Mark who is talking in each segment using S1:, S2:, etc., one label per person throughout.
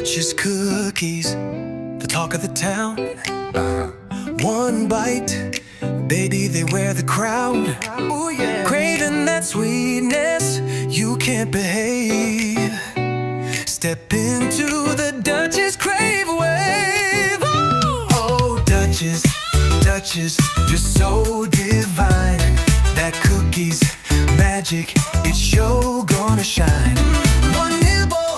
S1: Duchess cookies, the talk of the town. One bite, baby, they wear the crown. Ooh, yeah. Craving that sweetness, you can't behave. Step into the Duchess Crave Wave. Oh, Duchess, Duchess, you're so divine. That cookie's magic, it's sure gonna shine. One nibble,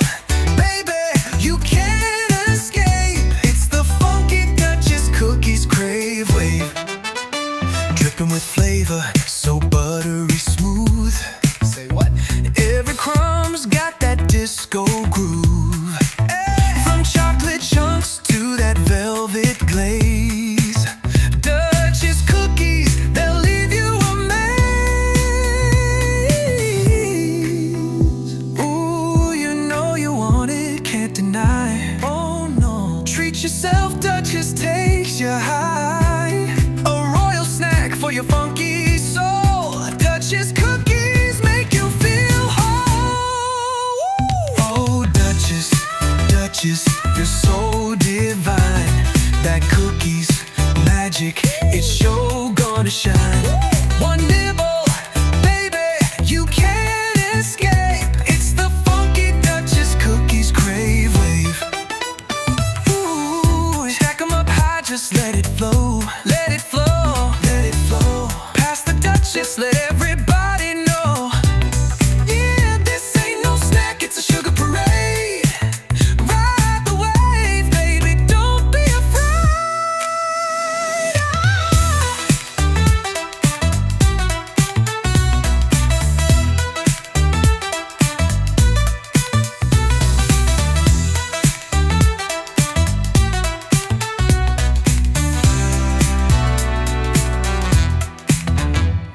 S1: baby, you can't escape. It's the funky Duchess Cookies Crave Wave. Dripping with flavor, so buttery smooth. Say what? Every crumb's got that disco groove. From chocolate chunks to that velvet glaze. Duchess cookies, they'll leave you amazed. Ooh, you know you want it, can't deny. Oh no, treat yourself, Duchess takes you high. A royal snack for your funky soul. Duchess cookies make you feel whole. Oh, Duchess, Duchess, you're so divine. That cookie's magic, it's sure gonna shine. One nibble, baby, you can't escape. It's the funky Duchess Cookies Crave Wave. Ooh, stack 'em up high, just let it flow. Let it flow, let it flow. Pass the Duchess, let everybody know. Yeah, this ain't no snack, it's a sugar parade. Ride the wave, baby, don't be afraid.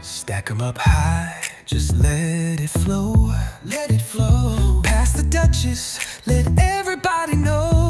S1: Stack 'em up high, just let it flow. Let it flow. Pass the Duchess, let everybody know.